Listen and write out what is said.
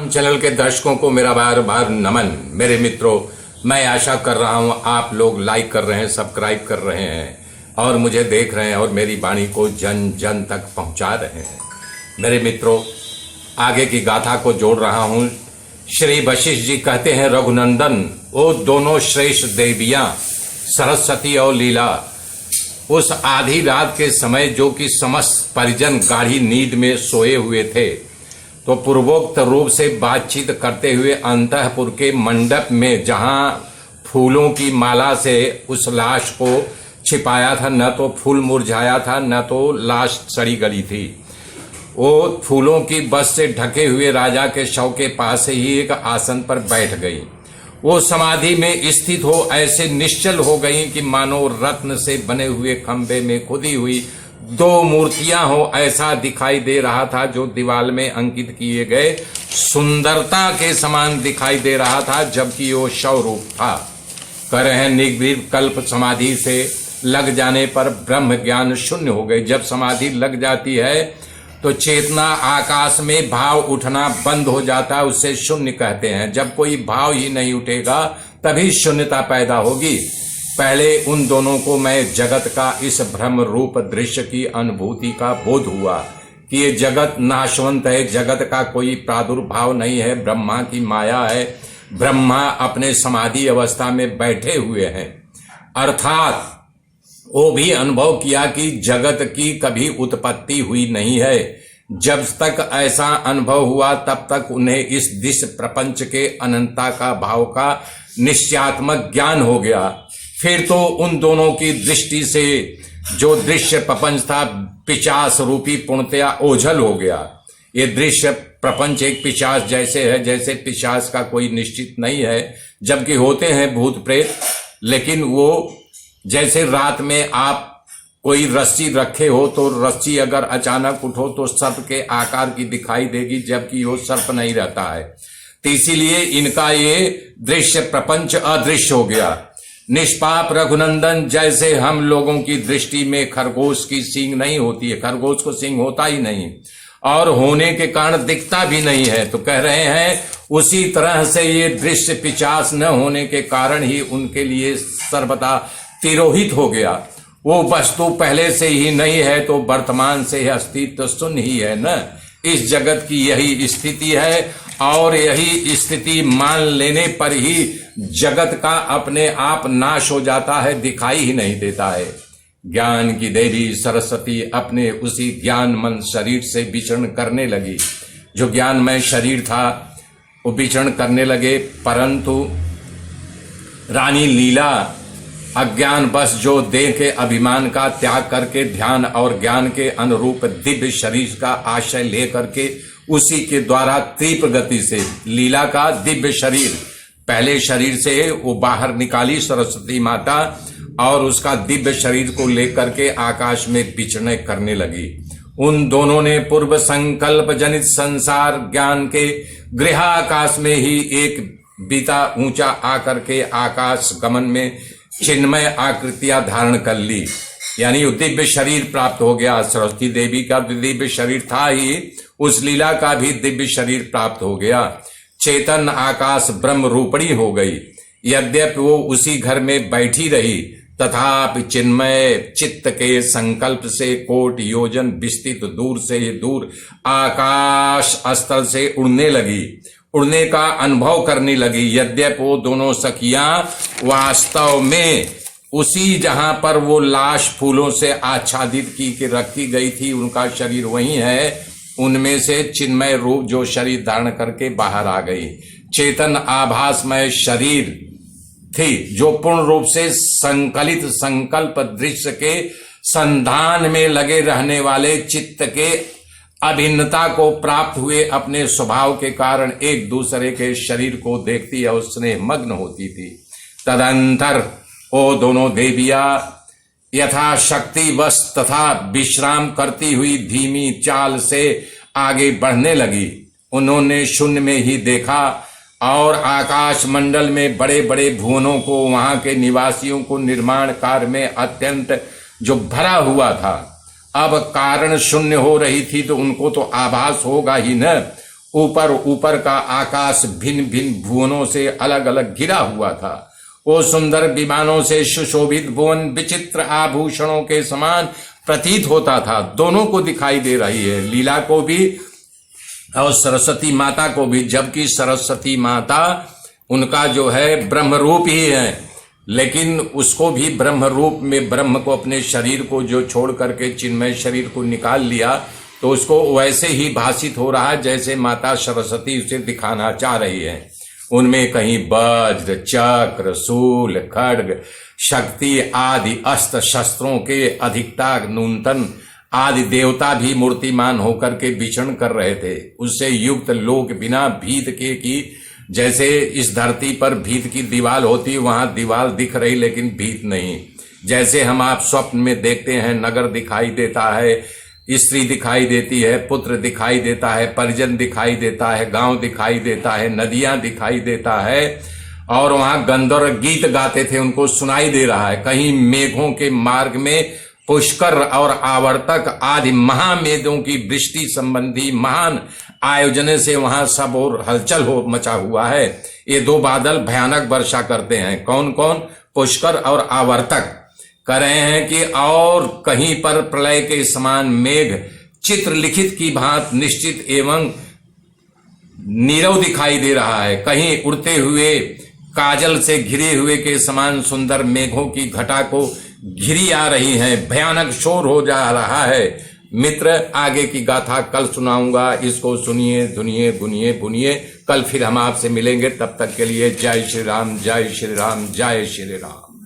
Ram channel के दर्शकों को मेरा बार बार नमन। मेरे मित्रों, मैं आशा कर रहा हूं आप लोग लाइक कर रहे हैं, सब्सक्राइब कर रहे हैं और मुझे देख रहे हैं और मेरी वाणी को जन जन तक पहुंचा रहे हैं। मेरे मित्रों, आगे की गाथा को जोड़ रहा हूं। श्री वशिष्ठ जी कहते हैं, रघुनंदन वो दोनों श्रेष्ठ देवियां सरस्वती और लीला उस आधी रात के समय जो कि समस्त परिजन गाढ़ी नींद में सोए हुए थे, तो पूर्वोक्त रूप से बातचीत करते हुए अंतःपुर के मंडप में जहां फूलों की माला से उस लाश को छिपाया था, न तो फूल मुरझाया था न तो लाश सड़ी गली थी, वो फूलों की बस से ढके हुए राजा के शव के पास ही एक आसन पर बैठ गई। वो समाधि में स्थित हो ऐसे निश्चल हो गई कि मानो रत्न से बने हुए खंभे में खुदी हुई दो मूर्तियां हो ऐसा दिखाई दे रहा था। जो दीवार में अंकित किए गए सुंदरता के समान दिखाई दे रहा था, जबकि वो शव रूप था। कह रहे हैं, निर्विकल्प समाधि से लग जाने पर ब्रह्म ज्ञान शून्य हो गई। जब समाधि लग जाती है तो चेतना आकाश में भाव उठना बंद हो जाता है, उससे शून्य कहते हैं। जब कोई भाव ही नहीं उठेगा तभी शून्यता पैदा होगी। पहले उन दोनों को मैं जगत का इस भ्रम रूप दृश्य की अनुभूति का बोध हुआ कि ये जगत नाशवंत है, जगत का कोई प्रादुर्भाव नहीं है, ब्रह्मा की माया है। ब्रह्मा अपने समाधि अवस्था में बैठे हुए हैं। अर्थात वो भी अनुभव किया कि जगत की कभी उत्पत्ति हुई नहीं है। जब तक ऐसा अनुभव हुआ तब तक उन्हें इस दृश्य प्रपंच के अनंतता का भाव का निश्चयात्मक ज्ञान हो गया। फिर तो उन दोनों की दृष्टि से जो दृश्य प्रपंच था पिशाच रूपी पूर्णतया ओझल हो गया। ये दृश्य प्रपंच एक पिशाच जैसे है, जैसे पिशाच का कोई निश्चित नहीं है, जबकि होते हैं भूत प्रेत। लेकिन वो जैसे रात में आप कोई रस्सी रखे हो तो रस्सी अगर अचानक उठो तो सर्प के आकार की दिखाई देगी, जबकि वो सर्प नहीं रहता है। तो इसीलिए इनका ये दृश्य प्रपंच अदृश्य हो गया। निष्पाप रघुनंदन, जैसे हम लोगों की दृष्टि में खरगोश की सींग नहीं होती है, खरगोश को सींग होता ही नहीं और होने के कारण दिखता भी नहीं है, तो कह रहे हैं उसी तरह से ये दृश्य पिशाच न होने के कारण ही उनके लिए सर्वदा तिरोहित हो गया। वो वस्तु पहले से ही नहीं है तो वर्तमान से अस्तित्व शून्य ही है न। इस जगत की यही स्थिति है और यही स्थिति मान लेने पर ही जगत का अपने आप नाश हो जाता है, दिखाई ही नहीं देता है। ज्ञान की देवी सरस्वती अपने उसी ज्ञान मन शरीर से विचरण करने लगी। जो ज्ञानमय शरीर था वो विचरण करने लगे, परंतु रानी लीला अज्ञान बस जो देह के अभिमान का त्याग करके ध्यान और ज्ञान के अनुरूप दिव्य शरीर का आश्रय लेकर के उसी के द्वारा तीव्र गति से लीला का दिव्य शरीर पहले शरीर से वो बाहर निकाली सरस्वती माता और उसका दिव्य शरीर को लेकर के आकाश में विचरण करने लगी। उन दोनों ने पूर्व संकल्प जनित संसार ज्ञान के गृहाकाश में ही एक बीता ऊंचा आकर के आकाश गमन में चिन्मय आकृतियां धारण कर ली, यानी दिव्य शरीर प्राप्त हो गया। सरस्वती देवी का दिव्य शरीर था ही, उस लीला का भी दिव्य शरीर प्राप्त हो गया। चेतन आकाश ब्रह्म रूपणी हो गई। यद्यपि वो उसी घर में बैठी रही तथापि चिन्मय चित्त के संकल्प से कोट योजन विस्तृत दूर से दूर आकाश स्थल से उड़ने लगी, उड़ने का अनुभव करने लगी। यद्यपि वो दोनों सखियां वास्तव में उसी जहां पर वो लाश फूलों से आच्छादित की के रखी गई थी उनका शरीर वही है, उनमें से चिन्मय रूप जो शरीर धारण करके बाहर आ गई। चेतन आभासमय शरीर थी जो पूर्ण रूप से संकलित संकल्प दृश्य के संधान में लगे रहने वाले चित्त के अभिन्नता को प्राप्त हुए अपने स्वभाव के कारण एक दूसरे के शरीर को देखती और स्नेह मग्न होती थी। तदंतर वो दोनों देवियां यथाशक्ति वश तथा विश्राम करती हुई धीमी चाल से आगे बढ़ने लगी। उन्होंने शून्य में ही देखा और आकाश मंडल में बड़े बड़े भुवनों को, वहां के निवासियों को निर्माण कार्य में अत्यंत जो भरा हुआ था। अब कारण शून्य हो रही थी तो उनको तो आभास होगा ही न। ऊपर ऊपर का आकाश भिन्न भिन्न भुवनों से अलग अलग घिरा हुआ था। वो सुंदर विमानों से सुशोभित भुवन विचित्र आभूषणों के समान प्रतीत होता था। दोनों को दिखाई दे रही है, लीला को भी और सरस्वती माता को भी, जबकि सरस्वती माता उनका जो है ब्रह्म रूप ही है, लेकिन उसको भी ब्रह्म रूप में ब्रह्म को अपने शरीर को जो छोड़ करके चिन्मय शरीर को निकाल लिया, तो उसको वैसे ही भाषित हो रहा है जैसे माता सरस्वती उसे दिखाना चाह रही है। उनमें कहीं वज्र, चक्र, शूल, खड्ग, शक्ति आदि अस्त्र शस्त्रों के अधिकता नूतन आदि देवता भी मूर्तिमान होकर के विचरण कर रहे थे। उससे युक्त लोग बिना भीत के की, जैसे इस धरती पर भीत की दीवार होती, वहां दीवार दिख रही लेकिन भीत नहीं। जैसे हम आप स्वप्न में देखते हैं, नगर दिखाई देता है, स्त्री दिखाई देती है, पुत्र दिखाई देता है, परिजन दिखाई देता है, गांव दिखाई देता है, नदियां दिखाई देता है, और वहां गंधर्व गीत गाते थे उनको सुनाई दे रहा है। कहीं मेघों के मार्ग में पुष्कर और आवर्तक आदि महामेघों की वृष्टि संबंधी महान आयोजन से वहां सब और हलचल हो मचा हुआ है। ये दो बादल भयानक वर्षा करते हैं। कौन कौन? पुष्कर और आवर्तक। कह रहे हैं कि और कहीं पर प्रलय के समान मेघ चित्र लिखित की भांति निश्चित एवं नीरव दिखाई दे रहा है। कहीं उड़ते हुए काजल से घिरे हुए के समान सुंदर मेघों की घटा को घिरी आ रही है। भयानक शोर हो जा रहा है। मित्र, आगे की गाथा कल सुनाऊंगा, इसको सुनिए, धुनिए, गुनिए, बुनिए। कल फिर हम आपसे मिलेंगे, तब तक के लिए जय श्री राम, जय श्री राम, जय श्री राम।